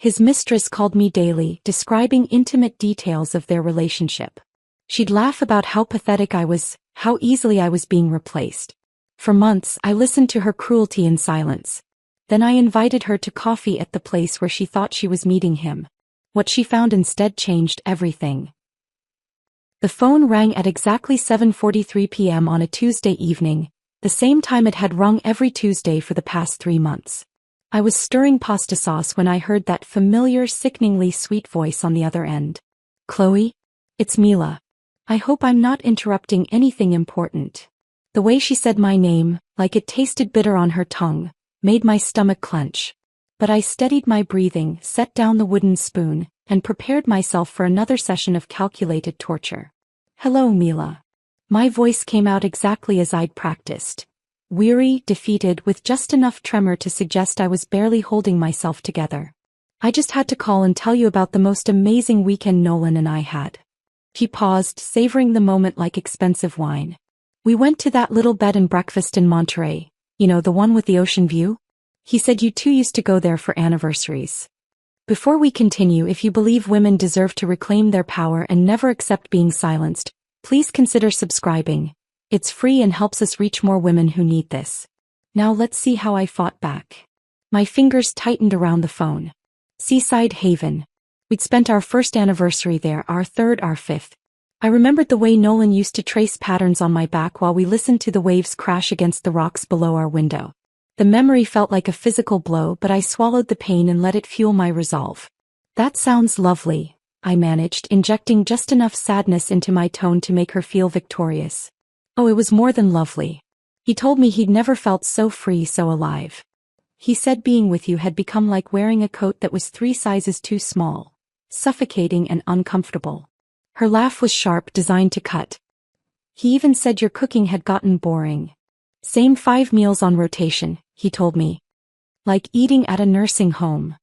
His mistress called me daily, describing intimate details of their relationship. She'd laugh about how pathetic I was, how easily I was being replaced. For months, I listened to her cruelty in silence. Then I invited her to coffee at the place where she thought she was meeting him. What she found instead changed everything. The phone rang at exactly 7:43 p.m. on a Tuesday evening, the same time it had rung every Tuesday for the past 3 months. I was stirring pasta sauce when I heard that familiar, sickeningly sweet voice on the other end. "Chloe? It's Mila. I hope I'm not interrupting anything important." The way she said my name, like it tasted bitter on her tongue, made my stomach clench. But I steadied my breathing, set down the wooden spoon, and prepared myself for another session of calculated torture. "Hello, Mila." My voice came out exactly as I'd practiced. Weary, defeated, with just enough tremor to suggest I was barely holding myself together. "I just had to call and tell you about the most amazing weekend Nolan and I had." He paused, savoring the moment like expensive wine. "We went to that little bed and breakfast in Monterey, you know, the one with the ocean view? He said you two used to go there for anniversaries." Before we continue, if you believe women deserve to reclaim their power and never accept being silenced, please consider subscribing. It's free and helps us reach more women who need this. Now let's see how I fought back. My fingers tightened around the phone. Seaside Haven. We'd spent our first anniversary there, our third, our fifth. I remembered the way Nolan used to trace patterns on my back while we listened to the waves crash against the rocks below our window. The memory felt like a physical blow, but I swallowed the pain and let it fuel my resolve. "That sounds lovely," I managed, injecting just enough sadness into my tone to make her feel victorious. "Oh, it was more than lovely. He told me he'd never felt so free, so alive. He said being with you had become like wearing a coat that was 3 sizes too small, suffocating and uncomfortable." Her laugh was sharp, designed to cut. "He even said your cooking had gotten boring. Same 5 meals on rotation," he told me. "Like eating at a nursing home."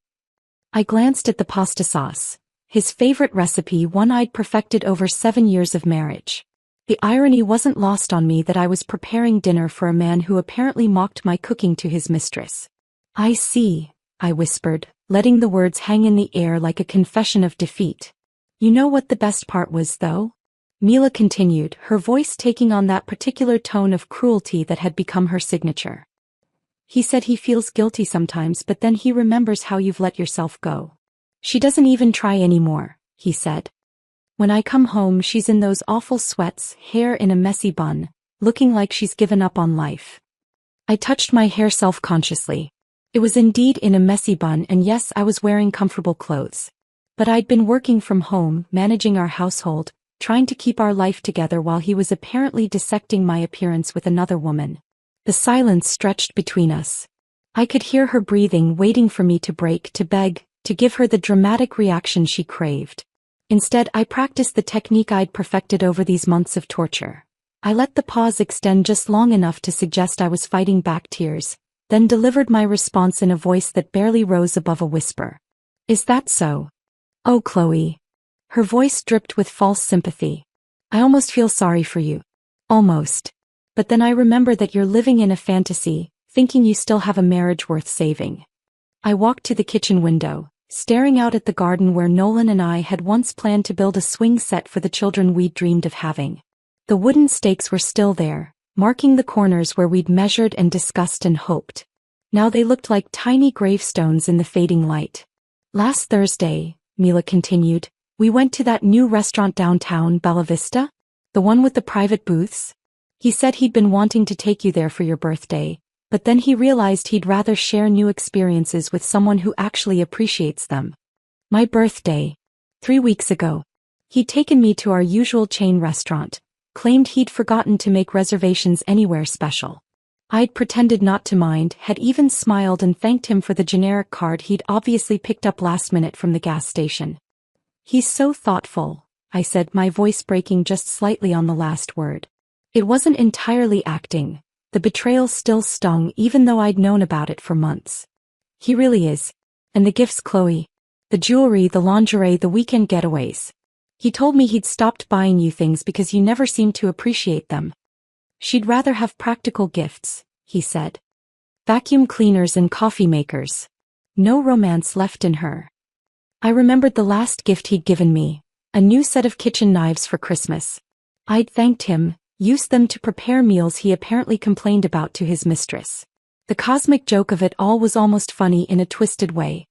I glanced at the pasta sauce, his favorite recipe, one I'd perfected over 7 years of marriage. The irony wasn't lost on me that I was preparing dinner for a man who apparently mocked my cooking to his mistress. "I see," I whispered, letting the words hang in the air like a confession of defeat. "You know what the best part was, though?" Mila continued, her voice taking on that particular tone of cruelty that had become her signature. "He said he feels guilty sometimes, but then he remembers how you've let yourself go. She doesn't even try anymore," he said. "When I come home, she's in those awful sweats, hair in a messy bun, looking like she's given up on life." I touched my hair self-consciously. It was indeed in a messy bun, and yes, I was wearing comfortable clothes. But I'd been working from home, managing our household, trying to keep our life together while he was apparently dissecting my appearance with another woman. The silence stretched between us. I could hear her breathing, waiting for me to break, to beg, to give her the dramatic reaction she craved. Instead, I practiced the technique I'd perfected over these months of torture. I let the pause extend just long enough to suggest I was fighting back tears, then delivered my response in a voice that barely rose above a whisper. "Is that so? Oh, Chloe." Her voice dripped with false sympathy. "I almost feel sorry for you. Almost. But then I remember that you're living in a fantasy, thinking you still have a marriage worth saving." I walked to the kitchen window, staring out at the garden where Nolan and I had once planned to build a swing set for the children we'd dreamed of having. The wooden stakes were still there, marking the corners where we'd measured and discussed and hoped. Now they looked like tiny gravestones in the fading light. "Last Thursday," Mila continued, "we went to that new restaurant downtown, Bella Vista? The one with the private booths? He said he'd been wanting to take you there for your birthday, but then he realized he'd rather share new experiences with someone who actually appreciates them." My birthday. 3 weeks ago. He'd taken me to our usual chain restaurant, claimed he'd forgotten to make reservations anywhere special. I'd pretended not to mind, had even smiled and thanked him for the generic card he'd obviously picked up last minute from the gas station. "He's so thoughtful," I said, my voice breaking just slightly on the last word. It wasn't entirely acting. The betrayal still stung even though I'd known about it for months. "He really is. And the gifts, Chloe. The jewelry, the lingerie, the weekend getaways. He told me he'd stopped buying you things because you never seemed to appreciate them. She'd rather have practical gifts," he said. "Vacuum cleaners and coffee makers. No romance left in her." I remembered the last gift he'd given me, a new set of kitchen knives for Christmas. I'd thanked him, used them to prepare meals he apparently complained about to his mistress. The cosmic joke of it all was almost funny in a twisted way.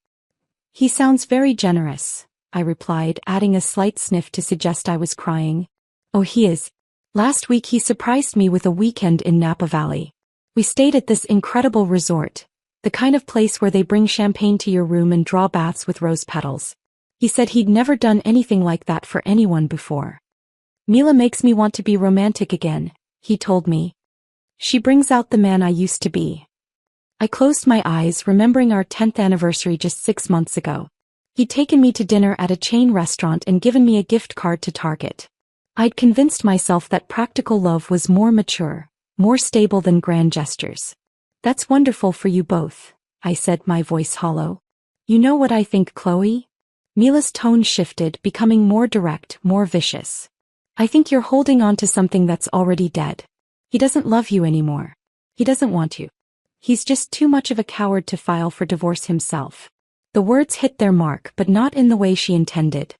"He sounds very generous," I replied, adding a slight sniff to suggest I was crying. "Oh, he is. Last week he surprised me with a weekend in Napa Valley. We stayed at this incredible resort, the kind of place where they bring champagne to your room and draw baths with rose petals. He said he'd never done anything like that for anyone before. Mila makes me want to be romantic again," he told me. "She brings out the man I used to be." I closed my eyes, remembering our 10th anniversary just 6 months ago. He'd taken me to dinner at a chain restaurant and given me a gift card to Target. I'd convinced myself that practical love was more mature, more stable than grand gestures. "That's wonderful for you both," I said, my voice hollow. "You know what I think, Chloe?" Mila's tone shifted, becoming more direct, more vicious. "I think you're holding on to something that's already dead. He doesn't love you anymore. He doesn't want you. He's just too much of a coward to file for divorce himself." The words hit their mark, but not in the way she intended.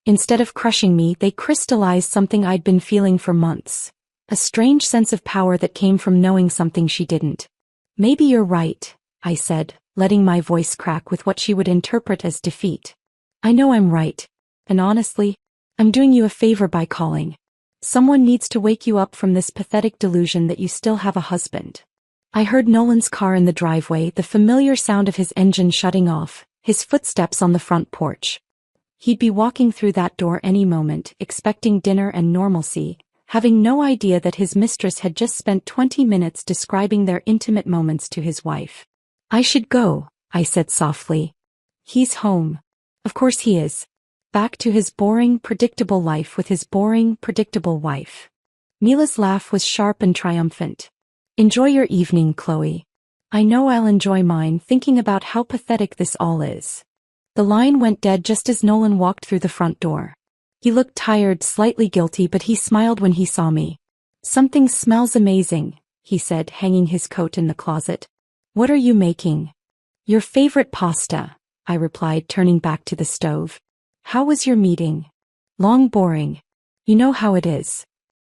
Instead of crushing me, they crystallized something I'd been feeling for months. A strange sense of power that came from knowing something she didn't. "Maybe you're right," I said, letting my voice crack with what she would interpret as defeat. "I know I'm right. And honestly, I'm doing you a favor by calling. Someone needs to wake you up from this pathetic delusion that you still have a husband." I heard Nolan's car in the driveway, the familiar sound of his engine shutting off, his footsteps on the front porch. He'd be walking through that door any moment, expecting dinner and normalcy, having no idea that his mistress had just spent 20 minutes describing their intimate moments to his wife. "I should go," I said softly. "He's home." "Of course he is. Back to his boring, predictable life with his boring, predictable wife." Mila's laugh was sharp and triumphant. "Enjoy your evening, Chloe. I know I'll enjoy mine thinking about how pathetic this all is." The line went dead just as Nolan walked through the front door. He looked tired, slightly guilty, but he smiled when he saw me. "Something smells amazing," he said, hanging his coat in the closet. "What are you making?" "Your favorite pasta," I replied, turning back to the stove. "How was your meeting?" "Long, boring. You know how it is."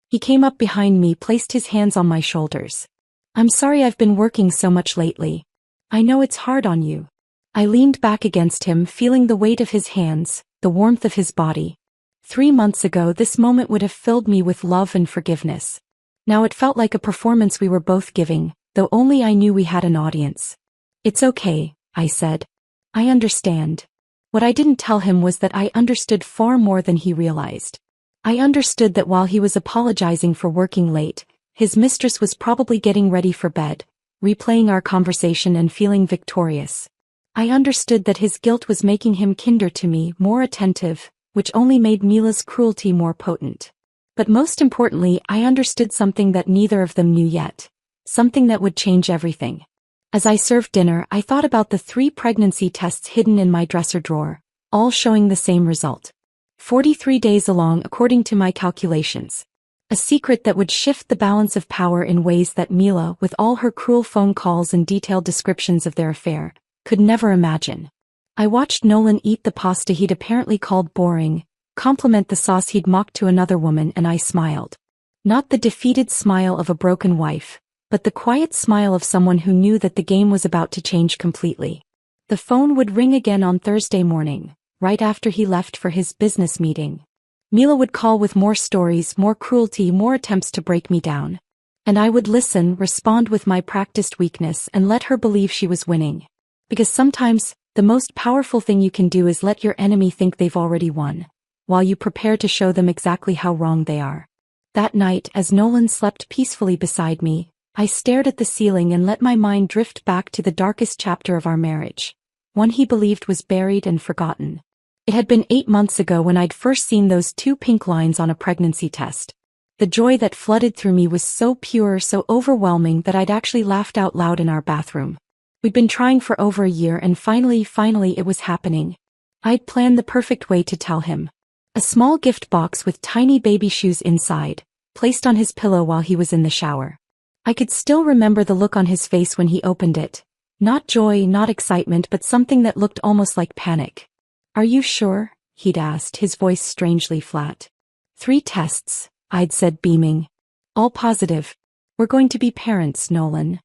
He came up behind me, placed his hands on my shoulders. "I'm sorry I've been working so much lately. I know it's hard on you." I leaned back against him, feeling the weight of his hands, the warmth of his body. 3 months ago this moment would have filled me with love and forgiveness. Now it felt like a performance we were both giving, though only I knew we had an audience. "It's okay," I said. "I understand." What I didn't tell him was that I understood far more than he realized. I understood that while he was apologizing for working late, his mistress was probably getting ready for bed, replaying our conversation and feeling victorious. I understood that his guilt was making him kinder to me, more attentive, which only made Mila's cruelty more potent. But most importantly, I understood something that neither of them knew yet. Something that would change everything. As I served dinner, I thought about the 3 pregnancy tests hidden in my dresser drawer, all showing the same result. 43 days along according to my calculations. A secret that would shift the balance of power in ways that Mila, with all her cruel phone calls and detailed descriptions of their affair, could never imagine. I watched Nolan eat the pasta he'd apparently called boring, compliment the sauce he'd mocked to another woman, and I smiled. Not the defeated smile of a broken wife, but the quiet smile of someone who knew that the game was about to change completely. The phone would ring again on Thursday morning, right after he left for his business meeting. Mila would call with more stories, more cruelty, more attempts to break me down. And I would listen, respond with my practiced weakness, and let her believe she was winning. Because sometimes, the most powerful thing you can do is let your enemy think they've already won, while you prepare to show them exactly how wrong they are. That night, as Nolan slept peacefully beside me, I stared at the ceiling and let my mind drift back to the darkest chapter of our marriage, one he believed was buried and forgotten. It had been 8 months ago when I'd first seen those 2 pink lines on a pregnancy test. The joy that flooded through me was so pure, so overwhelming that I'd actually laughed out loud in our bathroom. We'd been trying for over a year and finally it was happening. I'd planned the perfect way to tell him. A small gift box with tiny baby shoes inside, placed on his pillow while he was in the shower. I could still remember the look on his face when he opened it. Not joy, not excitement, but something that looked almost like panic. Are you sure? He'd asked, his voice strangely flat. 3 tests, I'd said, beaming. All positive. We're going to be parents, Nolan.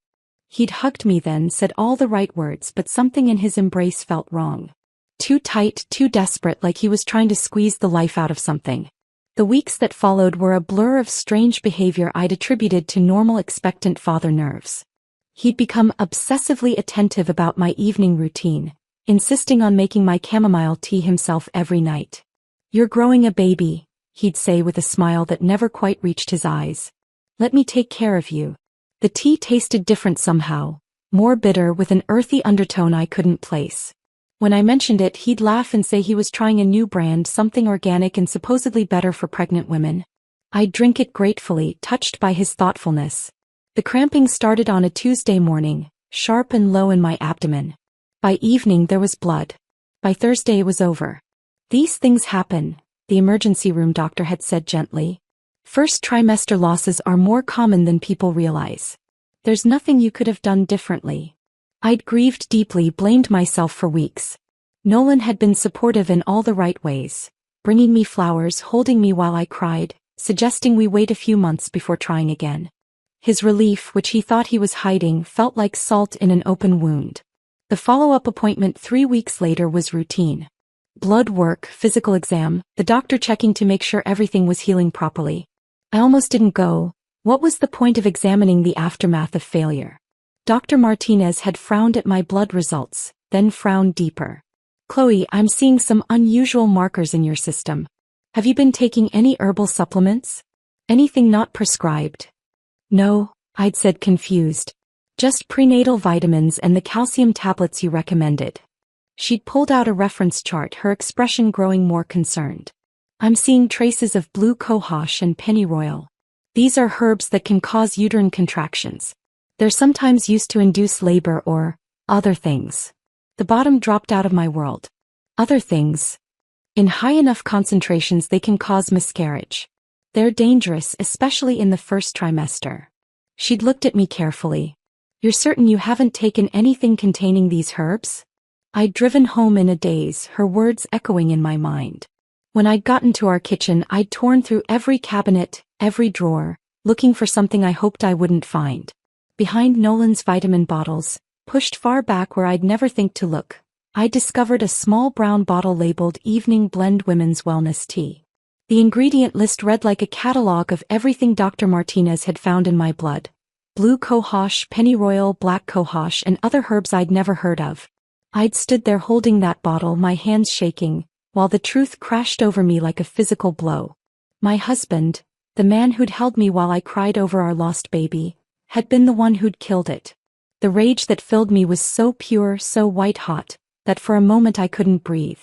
He'd hugged me then, said all the right words, but something in his embrace felt wrong. Too tight, too desperate, like he was trying to squeeze the life out of something. The weeks that followed were a blur of strange behavior I'd attributed to normal expectant father nerves. He'd become obsessively attentive about my evening routine, insisting on making my chamomile tea himself every night. You're growing a baby, he'd say with a smile that never quite reached his eyes. Let me take care of you. The tea tasted different somehow, more bitter with an earthy undertone I couldn't place. When I mentioned it, he'd laugh and say he was trying a new brand, something organic and supposedly better for pregnant women. I'd drink it gratefully, touched by his thoughtfulness. The cramping started on a Tuesday morning, sharp and low in my abdomen. By evening there was blood. By Thursday it was over. These things happen, the emergency room doctor had said gently. First trimester losses are more common than people realize. There's nothing you could have done differently. I'd grieved deeply, blamed myself for weeks. Nolan had been supportive in all the right ways, bringing me flowers, holding me while I cried, suggesting we wait a few months before trying again. His relief, which he thought he was hiding, felt like salt in an open wound. The follow-up appointment 3 weeks later was routine. Blood work, physical exam, the doctor checking to make sure everything was healing properly. I almost didn't go. What was the point of examining the aftermath of failure? Dr. Martinez had frowned at my blood results, then frowned deeper. Chloe, I'm seeing some unusual markers in your system. Have you been taking any herbal supplements? Anything not prescribed? No, I'd said, confused. Just prenatal vitamins and the calcium tablets you recommended. She'd pulled out a reference chart, her expression growing more concerned. I'm seeing traces of blue cohosh and pennyroyal. These are herbs that can cause uterine contractions. They're sometimes used to induce labor or other things. The bottom dropped out of my world. Other things. In high enough concentrations they can cause miscarriage. They're dangerous, especially in the first trimester. She'd looked at me carefully. You're certain you haven't taken anything containing these herbs? I'd driven home in a daze, her words echoing in my mind. When I'd gotten to our kitchen, I'd torn through every cabinet, every drawer, looking for something I hoped I wouldn't find. Behind Nolan's vitamin bottles, pushed far back where I'd never think to look, I discovered a small brown bottle labeled Evening Blend Women's Wellness Tea. The ingredient list read like a catalog of everything Dr. Martinez had found in my blood. Blue cohosh, pennyroyal, black cohosh, and other herbs I'd never heard of. I'd stood there holding that bottle, my hands shaking, while the truth crashed over me like a physical blow. My husband, the man who'd held me while I cried over our lost baby, had been the one who'd killed it. The rage that filled me was so pure, so white-hot, that for a moment I couldn't breathe.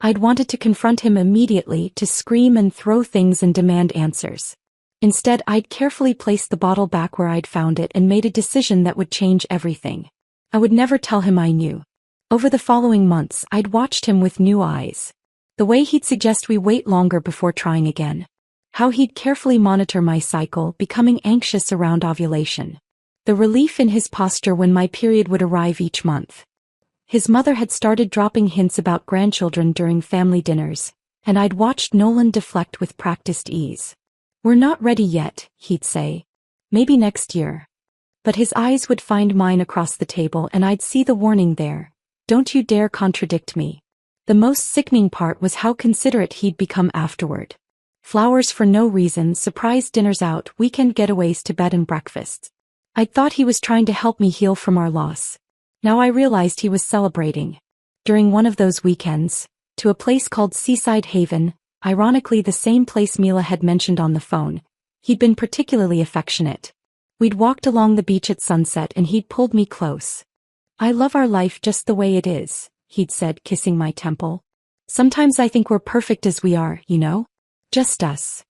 I'd wanted to confront him immediately, to scream and throw things and demand answers. Instead, I'd carefully placed the bottle back where I'd found it and made a decision that would change everything. I would never tell him I knew. Over the following months, I'd watched him with new eyes. The way he'd suggest we wait longer before trying again. How he'd carefully monitor my cycle, becoming anxious around ovulation. The relief in his posture when my period would arrive each month. His mother had started dropping hints about grandchildren during family dinners, and I'd watched Nolan deflect with practiced ease. We're not ready yet, he'd say. Maybe next year. But his eyes would find mine across the table and I'd see the warning there. Don't you dare contradict me. The most sickening part was how considerate he'd become afterward. Flowers for no reason, surprise dinners out, weekend getaways to bed and breakfasts. I'd thought he was trying to help me heal from our loss. Now I realized he was celebrating. During one of those weekends, to a place called Seaside Haven, ironically the same place Mila had mentioned on the phone, he'd been particularly affectionate. We'd walked along the beach at sunset and he'd pulled me close. I love our life just the way it is, he'd said, kissing my temple. Sometimes I think we're perfect as we are, you know? Just us.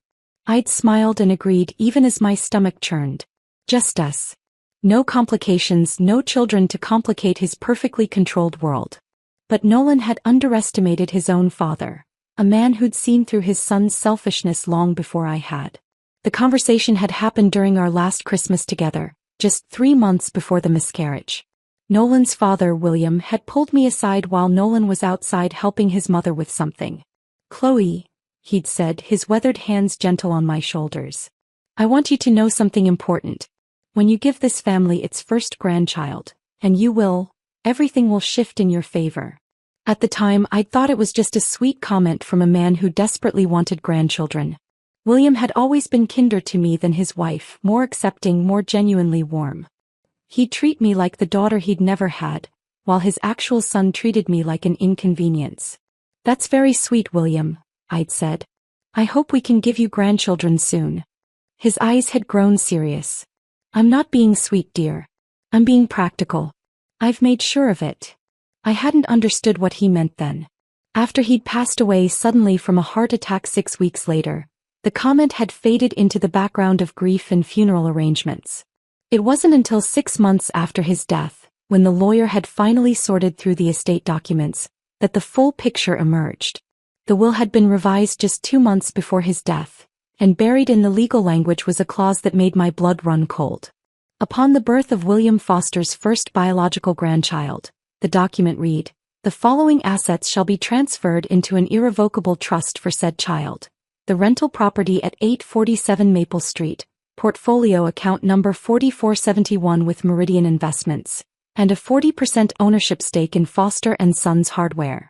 I'd smiled and agreed even as my stomach churned. Just us. No complications, no children to complicate his perfectly controlled world. But Nolan had underestimated his own father, a man who'd seen through his son's selfishness long before I had. The conversation had happened during our last Christmas together, just 3 months before the miscarriage. Nolan's father, William, had pulled me aside while Nolan was outside helping his mother with something. "Chloe," he'd said, his weathered hands gentle on my shoulders. "I want you to know something important. When you give this family its first grandchild, and you will, everything will shift in your favor." At the time, I'd thought it was just a sweet comment from a man who desperately wanted grandchildren. William had always been kinder to me than his wife, more accepting, more genuinely warm. He'd treat me like the daughter he'd never had, while his actual son treated me like an inconvenience. "That's very sweet, William," I'd said. "I hope we can give you grandchildren soon." His eyes had grown serious. "I'm not being sweet, dear. I'm being practical. I've made sure of it." I hadn't understood what he meant then. After he'd passed away suddenly from a heart attack 6 weeks later, the comment had faded into the background of grief and funeral arrangements. It wasn't until 6 months after his death, when the lawyer had finally sorted through the estate documents, that the full picture emerged. The will had been revised just 2 months before his death, and buried in the legal language was a clause that made my blood run cold. Upon the birth of William Foster's first biological grandchild, the document read, "The following assets shall be transferred into an irrevocable trust for said child. The rental property at 847 Maple Street, portfolio account number 4471 with Meridian Investments, and a 40% ownership stake in Foster & Sons Hardware."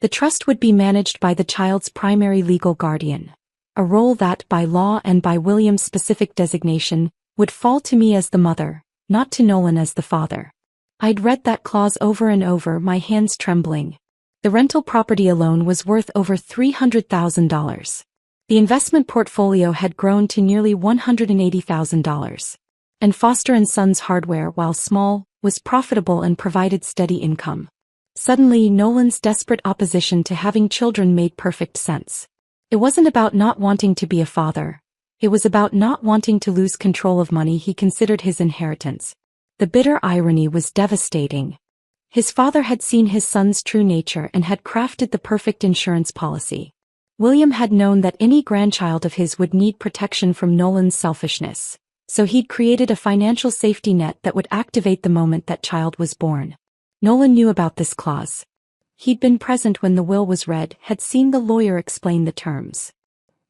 The trust would be managed by the child's primary legal guardian, a role that, by law and by William's specific designation, would fall to me as the mother, not to Nolan as the father. I'd read that clause over and over, my hands trembling. The rental property alone was worth over $300,000. The investment portfolio had grown to nearly $180,000. And Foster & Sons Hardware, while small, was profitable and provided steady income. Suddenly, Nolan's desperate opposition to having children made perfect sense. It wasn't about not wanting to be a father. It was about not wanting to lose control of money he considered his inheritance. The bitter irony was devastating. His father had seen his son's true nature and had crafted the perfect insurance policy. William had known that any grandchild of his would need protection from Nolan's selfishness, so he'd created a financial safety net that would activate the moment that child was born. Nolan knew about this clause. He'd been present when the will was read, had seen the lawyer explain the terms.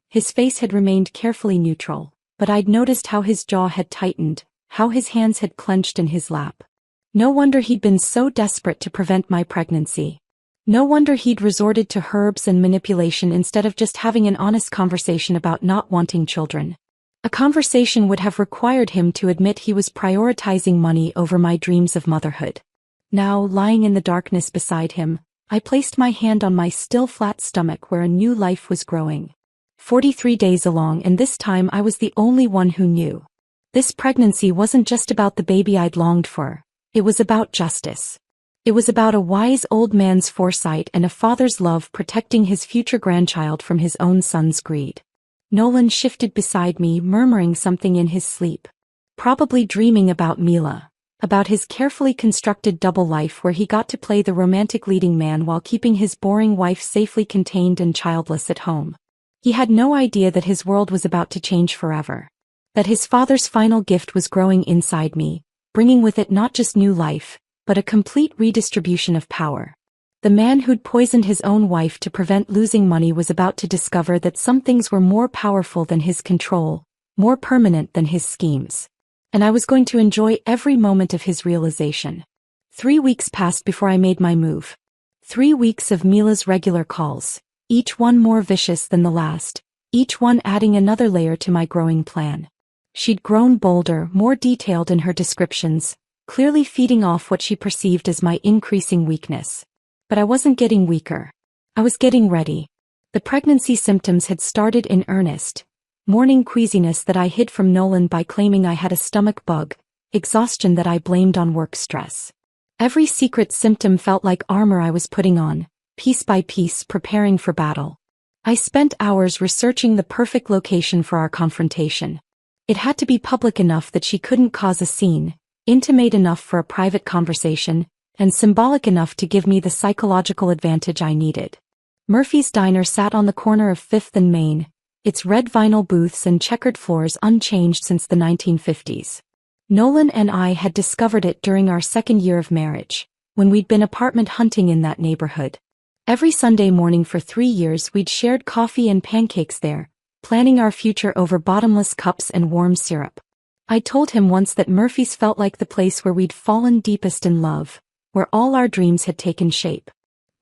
His face had remained carefully neutral, but I'd noticed how his jaw had tightened, how his hands had clenched in his lap. No wonder he'd been so desperate to prevent my pregnancy. No wonder he'd resorted to herbs and manipulation instead of just having an honest conversation about not wanting children. A conversation would have required him to admit he was prioritizing money over my dreams of motherhood. Now, lying in the darkness beside him, I placed my hand on my still flat stomach where a new life was growing. 43 days along, and this time I was the only one who knew. This pregnancy wasn't just about the baby I'd longed for. It was about justice. It was about a wise old man's foresight and a father's love protecting his future grandchild from his own son's greed. Nolan shifted beside me, murmuring something in his sleep. Probably dreaming about Mila. About his carefully constructed double life where he got to play the romantic leading man while keeping his boring wife safely contained and childless at home. He had no idea that his world was about to change forever. That his father's final gift was growing inside me, bringing with it not just new life, but a complete redistribution of power. The man who'd poisoned his own wife to prevent losing money was about to discover that some things were more powerful than his control, more permanent than his schemes. And I was going to enjoy every moment of his realization. 3 weeks passed before I made my move. 3 weeks of Mila's regular calls, each one more vicious than the last, each one adding another layer to my growing plan. She'd grown bolder, more detailed in her descriptions, clearly feeding off what she perceived as my increasing weakness. But I wasn't getting weaker. I was getting ready. The pregnancy symptoms had started in earnest. Morning queasiness that I hid from Nolan by claiming I had a stomach bug, exhaustion that I blamed on work stress. Every secret symptom felt like armor I was putting on, piece by piece preparing for battle. I spent hours researching the perfect location for our confrontation. It had to be public enough that she couldn't cause a scene, intimate enough for a private conversation, and symbolic enough to give me the psychological advantage I needed. Murphy's Diner sat on the corner of 5th and Main, its red vinyl booths and checkered floors unchanged since the 1950s. Nolan and I had discovered it during our second year of marriage, when we'd been apartment hunting in that neighborhood. Every Sunday morning for 3 years we'd shared coffee and pancakes there, planning our future over bottomless cups and warm syrup. I told him once that Murphy's felt like the place where we'd fallen deepest in love, where all our dreams had taken shape.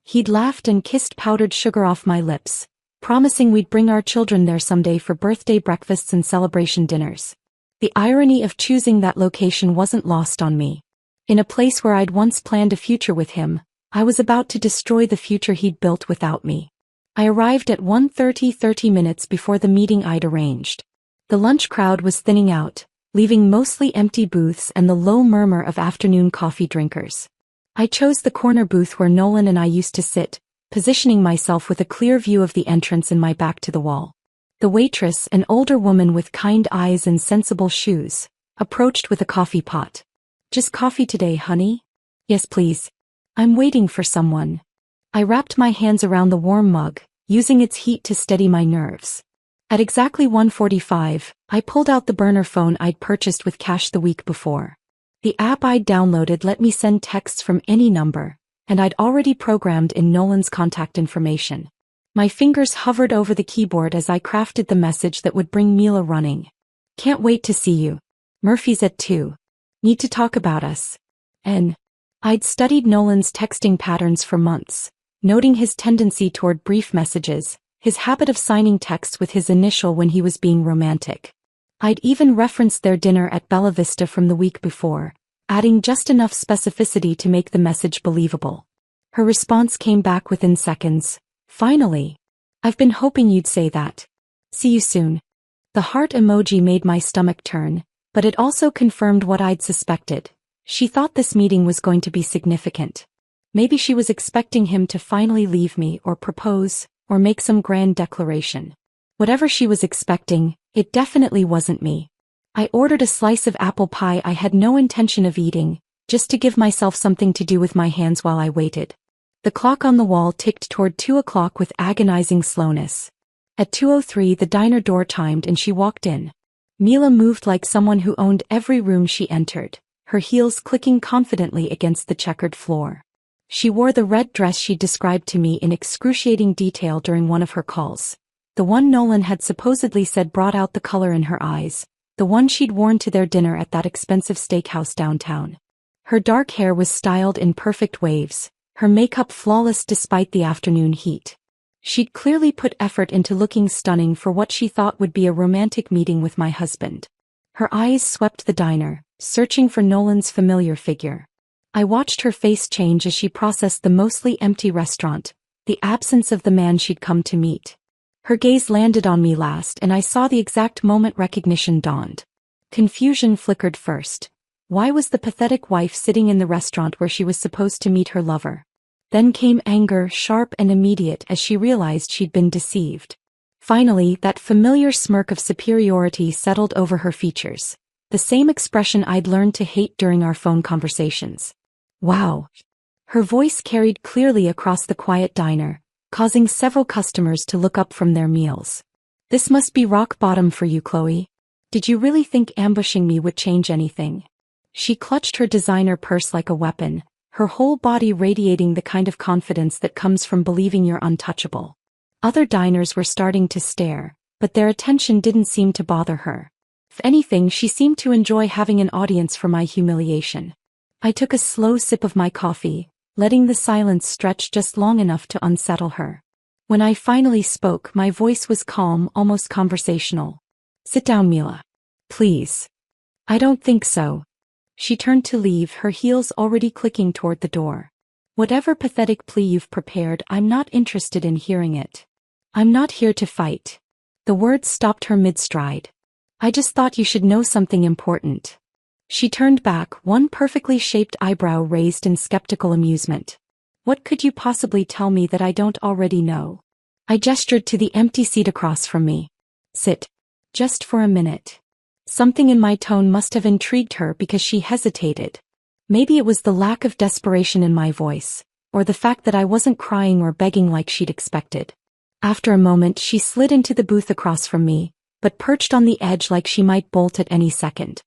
He'd laughed and kissed powdered sugar off my lips, promising we'd bring our children there someday for birthday breakfasts and celebration dinners. The irony of choosing that location wasn't lost on me. In a place where I'd once planned a future with him, I was about to destroy the future he'd built without me. I arrived at 1:30, 30 minutes before the meeting I'd arranged. The lunch crowd was thinning out, leaving mostly empty booths and the low murmur of afternoon coffee drinkers. I chose the corner booth where Nolan and I used to sit, positioning myself with a clear view of the entrance and my back to the wall. The waitress, an older woman with kind eyes and sensible shoes, approached with a coffee pot. "Just coffee today, honey?" "Yes, please. I'm waiting for someone." I wrapped my hands around the warm mug, using its heat to steady my nerves. At exactly 1:45, I pulled out the burner phone I'd purchased with cash the week before. The app I'd downloaded let me send texts from any number, and I'd already programmed in Nolan's contact information. My fingers hovered over the keyboard as I crafted the message that would bring Mila running. "Can't wait to see you. Murphy's at 2. Need to talk about us." And I'd studied Nolan's texting patterns for months, noting his tendency toward brief messages, his habit of signing texts with his initial when he was being romantic. I'd even referenced their dinner at Bella Vista from the week before, adding just enough specificity to make the message believable. Her response came back within seconds. "Finally. I've been hoping you'd say that. See you soon." The heart emoji made my stomach turn, but it also confirmed what I'd suspected. She thought this meeting was going to be significant. Maybe she was expecting him to finally leave me or propose, or make some grand declaration. Whatever she was expecting, it definitely wasn't me. I ordered a slice of apple pie I had no intention of eating, just to give myself something to do with my hands while I waited. The clock on the wall ticked toward 2 o'clock with agonizing slowness. At 2:03 the diner door chimed and she walked in. Mila moved like someone who owned every room she entered, her heels clicking confidently against the checkered floor. She wore the red dress she'd described to me in excruciating detail during one of her calls. The one Nolan had supposedly said brought out the color in her eyes, the one she'd worn to their dinner at that expensive steakhouse downtown. Her dark hair was styled in perfect waves, her makeup flawless despite the afternoon heat. She'd clearly put effort into looking stunning for what she thought would be a romantic meeting with my husband. Her eyes swept the diner, searching for Nolan's familiar figure. I watched her face change as she processed the mostly empty restaurant, the absence of the man she'd come to meet. Her gaze landed on me last and I saw the exact moment recognition dawned. Confusion flickered first. Why was the pathetic wife sitting in the restaurant where she was supposed to meet her lover? Then came anger, sharp and immediate as she realized she'd been deceived. Finally, that familiar smirk of superiority settled over her features, the same expression I'd learned to hate during our phone conversations. "Wow." Her voice carried clearly across the quiet diner, causing several customers to look up from their meals. "This must be rock bottom for you, Chloe. Did you really think ambushing me would change anything?" She clutched her designer purse like a weapon, her whole body radiating the kind of confidence that comes from believing you're untouchable. Other diners were starting to stare, but their attention didn't seem to bother her. If anything, she seemed to enjoy having an audience for my humiliation. I took a slow sip of my coffee, letting the silence stretch just long enough to unsettle her. When I finally spoke, my voice was calm, almost conversational. "Sit down, Mila. Please." "I don't think so." She turned to leave, her heels already clicking toward the door. "Whatever pathetic plea you've prepared, I'm not interested in hearing it. I'm not here to fight." The words stopped her mid-stride. "I just thought you should know something important." She turned back, one perfectly shaped eyebrow raised in skeptical amusement. "What could you possibly tell me that I don't already know?" I gestured to the empty seat across from me. "Sit. Just for a minute." Something in my tone must have intrigued her because she hesitated. Maybe it was the lack of desperation in my voice, or the fact that I wasn't crying or begging like she'd expected. After a moment she slid into the booth across from me, but perched on the edge like she might bolt at any second.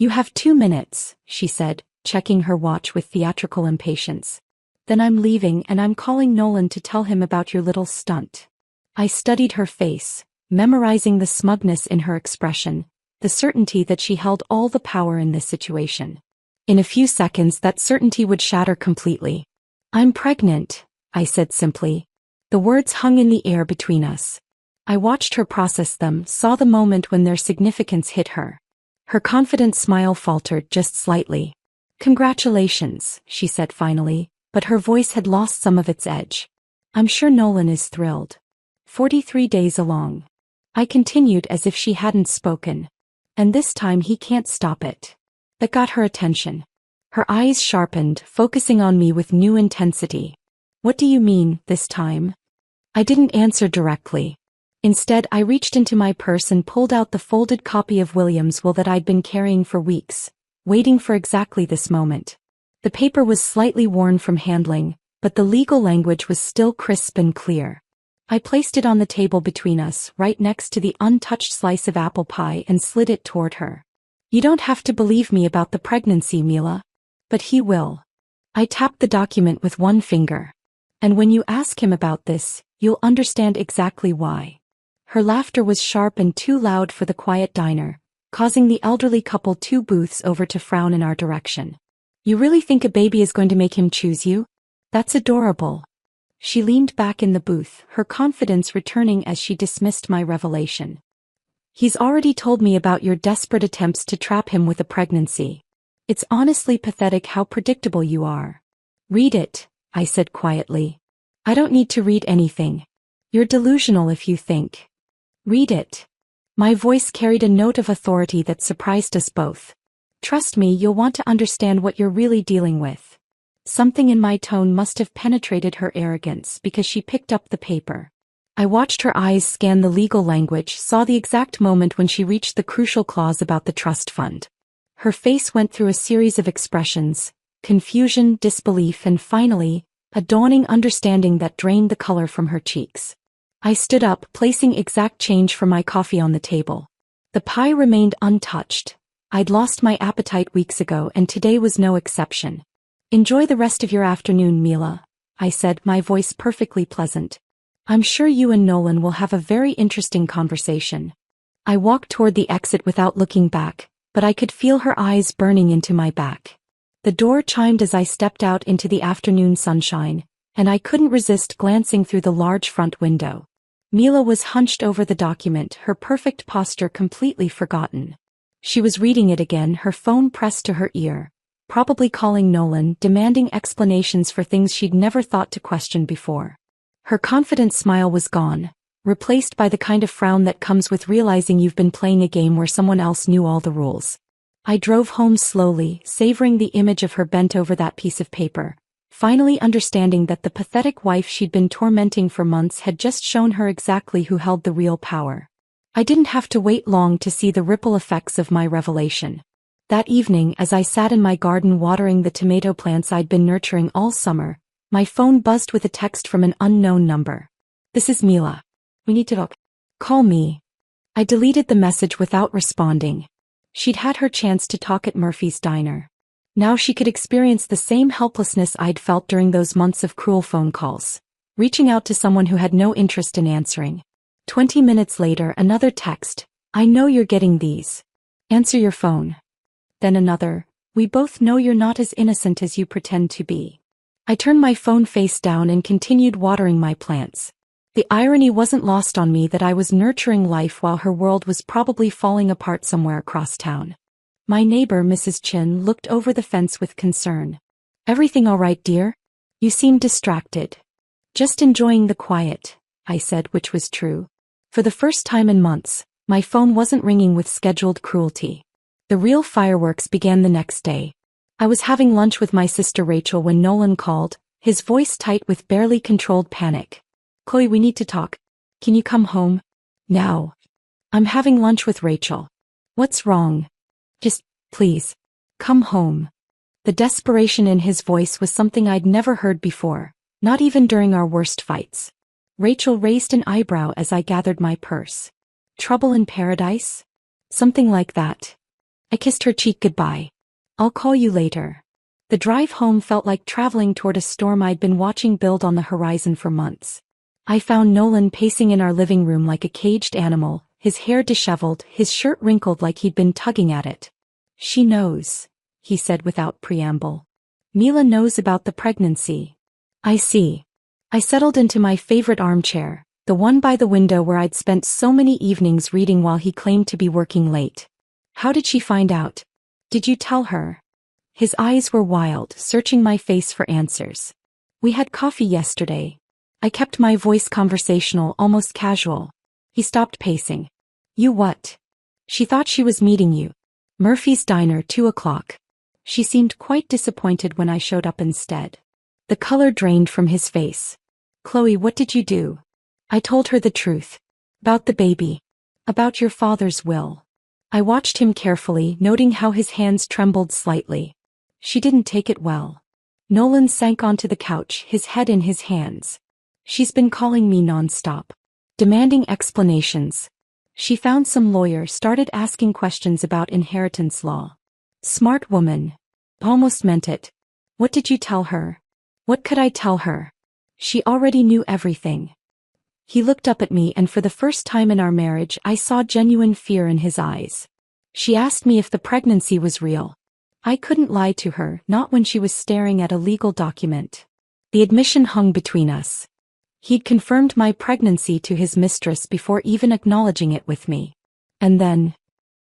You have 2 minutes, she said, checking her watch with theatrical impatience. Then I'm leaving and I'm calling Nolan to tell him about your little stunt. I studied her face, memorizing the smugness in her expression, the certainty that she held all the power in this situation. In a few seconds that certainty would shatter completely. I'm pregnant, I said simply. The words hung in the air between us. I watched her process them, saw the moment when their significance hit her. Her confident smile faltered just slightly. Congratulations, she said finally, but her voice had lost some of its edge. I'm sure Nolan is thrilled. 43 days along. I continued as if she hadn't spoken. And this time he can't stop it. That got her attention. Her eyes sharpened, focusing on me with new intensity. What do you mean, this time? I didn't answer directly. Instead, I reached into my purse and pulled out the folded copy of William's will that I'd been carrying for weeks, waiting for exactly this moment. The paper was slightly worn from handling, but the legal language was still crisp and clear. I placed it on the table between us, right next to the untouched slice of apple pie, and slid it toward her. You don't have to believe me about the pregnancy, Mila. But he will. I tapped the document with one finger. And when you ask him about this, you'll understand exactly why. Her laughter was sharp and too loud for the quiet diner, causing the elderly couple 2 booths over to frown in our direction. You really think a baby is going to make him choose you? That's adorable. She leaned back in the booth, her confidence returning as she dismissed my revelation. He's already told me about your desperate attempts to trap him with a pregnancy. It's honestly pathetic how predictable you are. Read it, I said quietly. I don't need to read anything. You're delusional if you think. Read it. My voice carried a note of authority that surprised us both. Trust me, you'll want to understand what you're really dealing with. Something in my tone must have penetrated her arrogance because she picked up the paper. I watched her eyes scan the legal language, saw the exact moment when she reached the crucial clause about the trust fund. Her face went through a series of expressions, confusion, disbelief, and finally, a dawning understanding that drained the color from her cheeks. I stood up, placing exact change for my coffee on the table. The pie remained untouched. I'd lost my appetite weeks ago and today was no exception. Enjoy the rest of your afternoon, Mila, I said, my voice perfectly pleasant. I'm sure you and Nolan will have a very interesting conversation. I walked toward the exit without looking back, but I could feel her eyes burning into my back. The door chimed as I stepped out into the afternoon sunshine, and I couldn't resist glancing through the large front window. Mila was hunched over the document, her perfect posture completely forgotten. She was reading it again, her phone pressed to her ear, probably calling Nolan, demanding explanations for things she'd never thought to question before. Her confident smile was gone, replaced by the kind of frown that comes with realizing you've been playing a game where someone else knew all the rules. I drove home slowly, savoring the image of her bent over that piece of paper, finally understanding that the pathetic wife she'd been tormenting for months had just shown her exactly who held the real power. I didn't have to wait long to see the ripple effects of my revelation. That evening, as I sat in my garden watering the tomato plants I'd been nurturing all summer, my phone buzzed with a text from an unknown number. This is Mila. We need to talk. Call me. I deleted the message without responding. She'd had her chance to talk at Murphy's diner. Now she could experience the same helplessness I'd felt during those months of cruel phone calls, reaching out to someone who had no interest in answering. 20 minutes later, another text. I know you're getting these. Answer your phone. Then another. We both know you're not as innocent as you pretend to be. I turned my phone face down and continued watering my plants. The irony wasn't lost on me that I was nurturing life while her world was probably falling apart somewhere across town. My neighbor, Mrs. Chin, looked over the fence with concern. Everything all right, dear? You seem distracted. Just enjoying the quiet, I said, which was true. For the first time in months, my phone wasn't ringing with scheduled cruelty. The real fireworks began the next day. I was having lunch with my sister Rachel when Nolan called, his voice tight with barely controlled panic. Chloe, we need to talk. Can you come home? Now. I'm having lunch with Rachel. What's wrong? Just, please, come home. The desperation in his voice was something I'd never heard before, not even during our worst fights. Rachel raised an eyebrow as I gathered my purse. Trouble in paradise? Something like that. I kissed her cheek goodbye. I'll call you later. The drive home felt like traveling toward a storm I'd been watching build on the horizon for months. I found Nolan pacing in our living room like a caged animal, his hair disheveled, his shirt wrinkled like he'd been tugging at it. She knows, he said without preamble. Mila knows about the pregnancy. I see. I settled into my favorite armchair, the one by the window where I'd spent so many evenings reading while he claimed to be working late. How did she find out? Did you tell her? His eyes were wild, searching my face for answers. We had coffee yesterday. I kept my voice conversational, almost casual. He stopped pacing. You what? She thought she was meeting you. Murphy's Diner, 2 o'clock. She seemed quite disappointed when I showed up instead. The color drained from his face. Chloe, what did you do? I told her the truth. About the baby. About your father's will. I watched him carefully, noting how his hands trembled slightly. She didn't take it well. Nolan sank onto the couch, his head in his hands. She's been calling me nonstop. Demanding explanations. She found some lawyer, started asking questions about inheritance law. Smart woman. Almost meant it. What did you tell her? What could I tell her? She already knew everything. He looked up at me, and for the first time in our marriage I saw genuine fear in his eyes. She asked me if the pregnancy was real. I couldn't lie to her, not when she was staring at a legal document. The admission hung between us. He'd confirmed my pregnancy to his mistress before even acknowledging it with me. And then,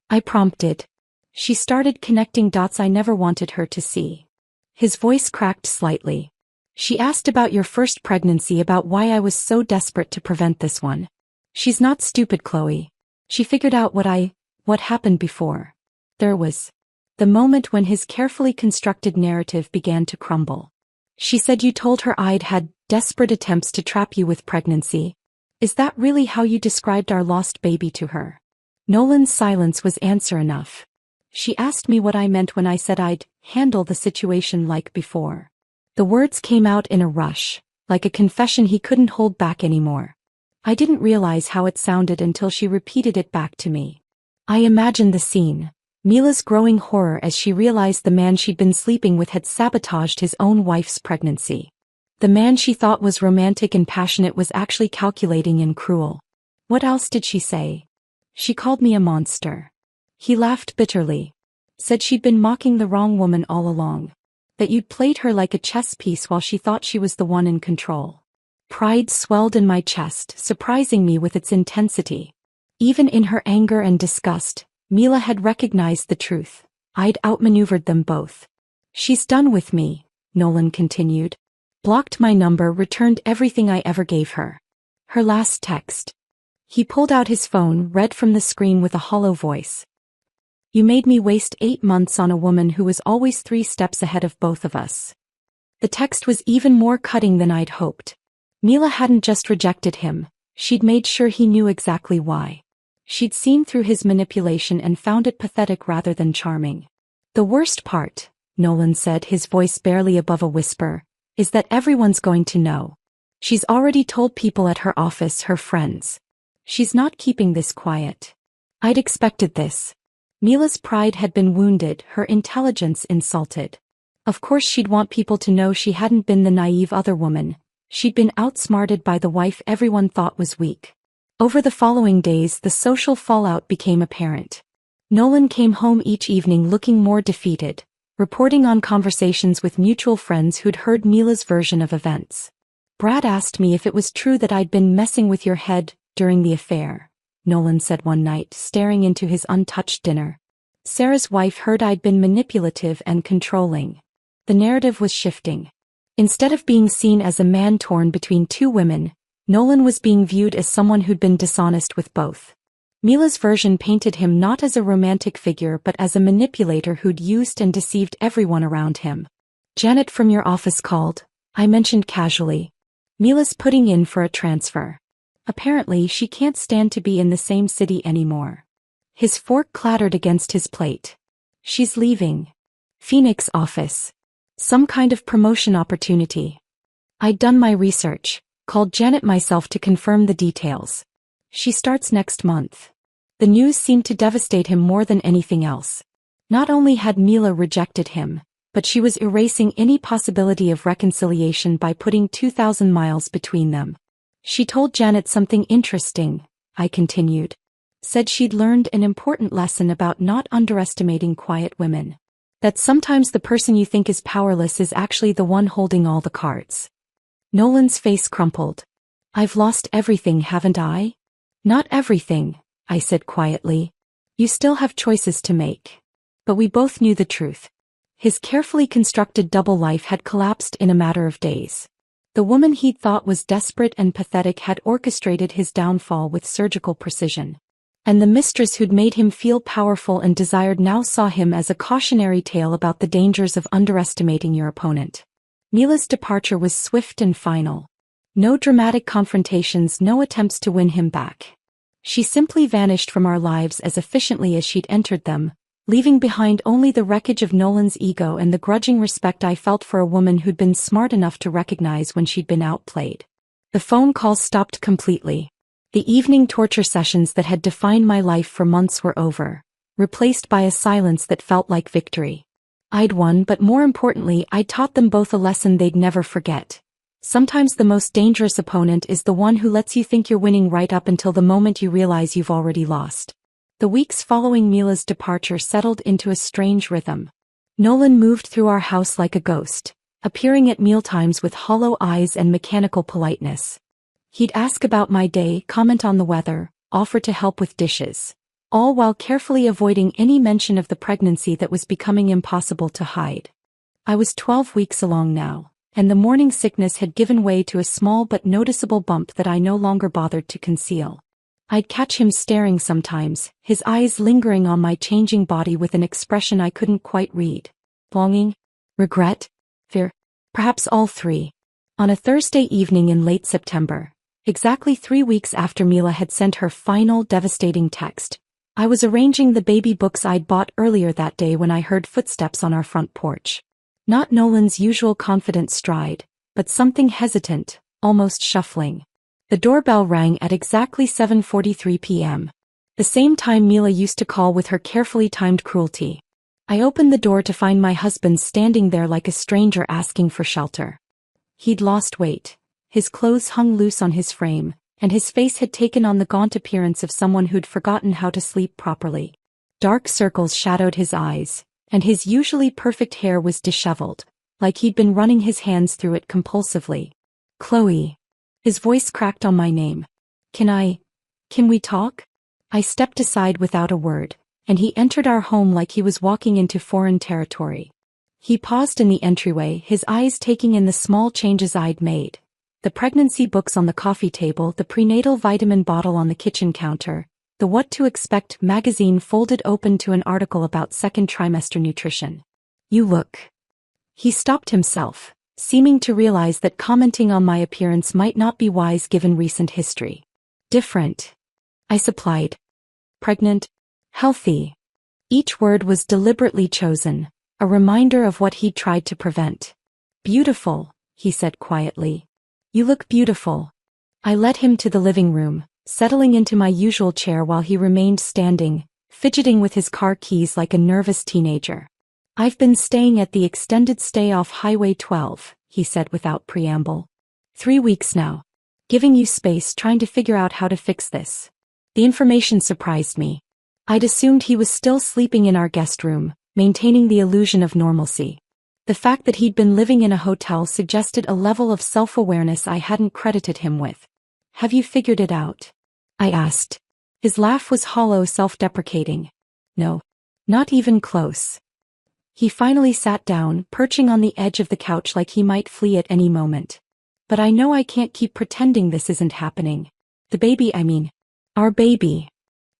I prompted. She started connecting dots I never wanted her to see. His voice cracked slightly. She asked about your first pregnancy, about why I was so desperate to prevent this one. She's not stupid, Chloe. She figured out what happened before. There was the moment when his carefully constructed narrative began to crumble. She said you told her I'd had desperate attempts to trap you with pregnancy. Is that really how you described our lost baby to her? Nolan's silence was answer enough. She asked me what I meant when I said I'd handle the situation like before. The words came out in a rush, like a confession he couldn't hold back anymore. I didn't realize how it sounded until she repeated it back to me. I imagined the scene. Mila's growing horror as she realized the man she'd been sleeping with had sabotaged his own wife's pregnancy. The man she thought was romantic and passionate was actually calculating and cruel. What else did she say? She called me a monster. He laughed bitterly. Said she'd been mocking the wrong woman all along. That you'd played her like a chess piece while she thought she was the one in control. Pride swelled in my chest, surprising me with its intensity. Even in her anger and disgust, Mila had recognized the truth. I'd outmaneuvered them both. She's done with me, Nolan continued. Blocked my number, returned everything I ever gave her. Her last text. He pulled out his phone, read from the screen with a hollow voice. You made me waste 8 months on a woman who was always 3 steps ahead of both of us. The text was even more cutting than I'd hoped. Mila hadn't just rejected him, she'd made sure he knew exactly why. She'd seen through his manipulation and found it pathetic rather than charming. The worst part, Nolan said, his voice barely above a whisper, is that everyone's going to know. She's already told people at her office, her friends. She's not keeping this quiet. I'd expected this. Mila's pride had been wounded, her intelligence insulted. Of course she'd want people to know she hadn't been the naive other woman. She'd been outsmarted by the wife everyone thought was weak. Over the following days, the social fallout became apparent. Nolan came home each evening looking more defeated, reporting on conversations with mutual friends who'd heard Mila's version of events. Brad asked me if it was true that I'd been messing with your head during the affair, Nolan said one night, staring into his untouched dinner. Sarah's wife heard I'd been manipulative and controlling. The narrative was shifting. Instead of being seen as a man torn between 2 women, Nolan was being viewed as someone who'd been dishonest with both. Mila's version painted him not as a romantic figure but as a manipulator who'd used and deceived everyone around him. Janet from your office called, I mentioned casually. Mila's putting in for a transfer. Apparently she can't stand to be in the same city anymore. His fork clattered against his plate. She's leaving. Phoenix office. Some kind of promotion opportunity. I'd done my research, called Janet myself to confirm the details. She starts next month. The news seemed to devastate him more than anything else. Not only had Mila rejected him, but she was erasing any possibility of reconciliation by putting 2,000 miles between them. She told Janet something interesting, I continued. Said she'd learned an important lesson about not underestimating quiet women. That sometimes the person you think is powerless is actually the one holding all the cards. Nolan's face crumpled. I've lost everything, haven't I? Not everything, I said quietly. You still have choices to make. But we both knew the truth. His carefully constructed double life had collapsed in a matter of days. The woman he'd thought was desperate and pathetic had orchestrated his downfall with surgical precision. And the mistress who'd made him feel powerful and desired now saw him as a cautionary tale about the dangers of underestimating your opponent. Mila's departure was swift and final. No dramatic confrontations, no attempts to win him back. She simply vanished from our lives as efficiently as she'd entered them, leaving behind only the wreckage of Nolan's ego and the grudging respect I felt for a woman who'd been smart enough to recognize when she'd been outplayed. The phone calls stopped completely. The evening torture sessions that had defined my life for months were over, replaced by a silence that felt like victory. I'd won, but more importantly, I'd taught them both a lesson they'd never forget. Sometimes the most dangerous opponent is the one who lets you think you're winning right up until the moment you realize you've already lost. The weeks following Mila's departure settled into a strange rhythm. Nolan moved through our house like a ghost, appearing at mealtimes with hollow eyes and mechanical politeness. He'd ask about my day, comment on the weather, offer to help with dishes, all while carefully avoiding any mention of the pregnancy that was becoming impossible to hide. I was 12 weeks along now, and the morning sickness had given way to a small but noticeable bump that I no longer bothered to conceal. I'd catch him staring sometimes, his eyes lingering on my changing body with an expression I couldn't quite read. Longing? Regret? Fear? Perhaps all three. On a Thursday evening in late September, exactly 3 weeks after Mila had sent her final devastating text, I was arranging the baby books I'd bought earlier that day when I heard footsteps on our front porch. Not Nolan's usual confident stride, but something hesitant, almost shuffling. The doorbell rang at exactly 7:43 p.m. The same time Mila used to call with her carefully timed cruelty. I opened the door to find my husband standing there like a stranger asking for shelter. He'd lost weight. His clothes hung loose on his frame, and his face had taken on the gaunt appearance of someone who'd forgotten how to sleep properly. Dark circles shadowed his eyes, and his usually perfect hair was disheveled, like he'd been running his hands through it compulsively. Chloe. His voice cracked on my name. Can we talk? I stepped aside without a word, and he entered our home like he was walking into foreign territory. He paused in the entryway, his eyes taking in the small changes I'd made. The pregnancy books on the coffee table, the prenatal vitamin bottle on the kitchen counter, the What to Expect magazine folded open to an article about second trimester nutrition. You look. He stopped himself, seeming to realize that commenting on my appearance might not be wise given recent history. Different. I supplied. Pregnant. Healthy. Each word was deliberately chosen, a reminder of what he'd tried to prevent. Beautiful, he said quietly. You look beautiful. I led him to the living room, settling into my usual chair while he remained standing, fidgeting with his car keys like a nervous teenager. I've been staying at the extended stay off Highway 12, he said without preamble. 3 weeks now. Giving you space, trying to figure out how to fix this. The information surprised me. I'd assumed he was still sleeping in our guest room, maintaining the illusion of normalcy. The fact that he'd been living in a hotel suggested a level of self-awareness I hadn't credited him with. Have you figured it out? I asked. His laugh was hollow, self-deprecating. No. Not even close. He finally sat down, perching on the edge of the couch like he might flee at any moment. But I know I can't keep pretending this isn't happening. The baby, I mean. Our baby.